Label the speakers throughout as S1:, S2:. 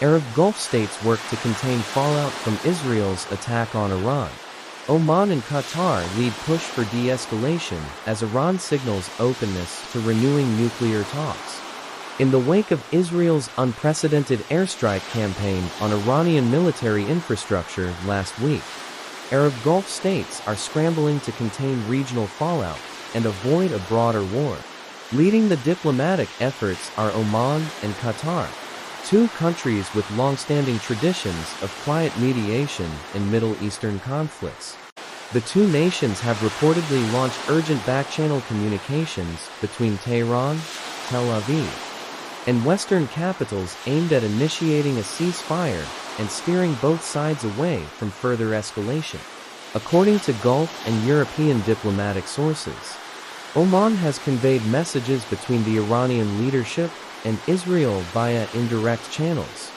S1: Arab Gulf states work to contain fallout from Israel's attack on Iran. Oman and Qatar lead push for de-escalation as Iran signals openness to renewing nuclear talks. In the wake of Israel's unprecedented airstrike campaign on Iranian military infrastructure last week, Arab Gulf states are scrambling to contain regional fallout and avoid a broader war. Leading the diplomatic efforts are Oman and Qatar, two countries with long-standing traditions of quiet mediation in Middle Eastern conflicts. The two nations have reportedly launched urgent backchannel communications between Tehran, Tel Aviv, and Western capitals aimed at initiating a ceasefire and steering both sides away from further escalation. According to Gulf and European diplomatic sources, Oman has conveyed messages between the Iranian leadership and Israel via indirect channels,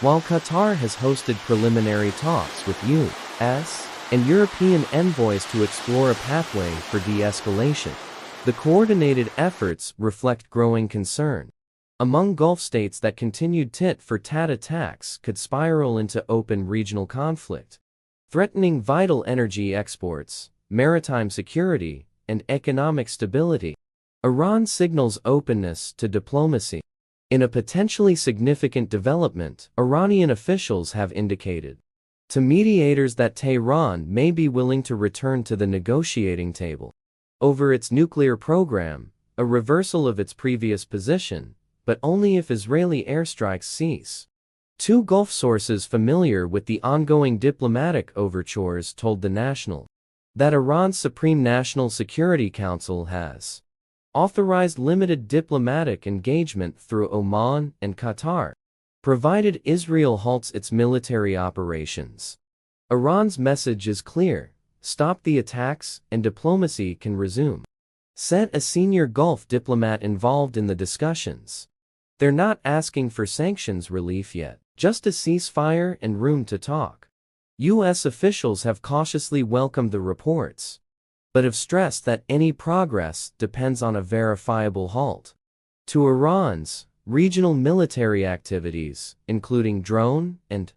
S1: while Qatar has hosted preliminary talks with U.S. and European envoys to explore a pathway for de-escalation. The coordinated efforts reflect growing concern among Gulf states that continued tit-for-tat attacks could spiral into open regional conflict, threatening vital energy exports, maritime security, and economic stability. Iran signals openness to diplomacy. In a potentially significant development, Iranian officials have indicated to mediators that Tehran may be willing to return to the negotiating table over its nuclear program, a reversal of its previous position, but only if Israeli airstrikes cease. Two Gulf sources familiar with the ongoing diplomatic overtures told The National that Iran's Supreme National Security Council has authorized limited diplomatic engagement through Oman and Qatar, provided Israel halts its military operations. Iran's message is clear: stop the attacks and diplomacy can resume, said a senior Gulf diplomat involved in the discussions. They're not asking for sanctions relief yet, just a ceasefire and room to talk. U.S. officials have cautiously welcomed the reports, but have stressed that any progress depends on a verifiable halt to Iran's regional military activities, including drone and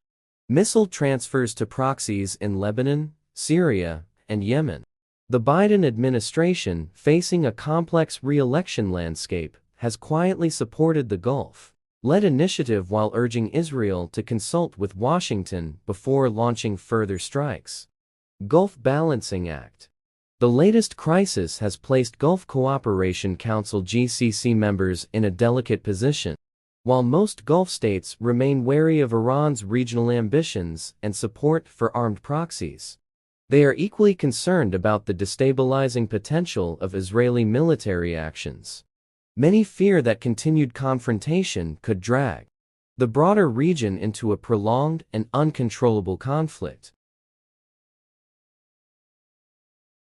S1: missile transfers to proxies in Lebanon, Syria, and Yemen. The Biden administration, facing a complex re-election landscape, has quietly supported the Gulf-led initiative while urging Israel to consult with Washington before launching further strikes. Gulf Balancing Act. The latest crisis has placed Gulf Cooperation Council (GCC) members in a delicate position. While most Gulf states remain wary of Iran's regional ambitions and support for armed proxies, they are equally concerned about the destabilizing potential of Israeli military actions. Many fear that continued confrontation could drag the broader region into a prolonged and uncontrollable conflict.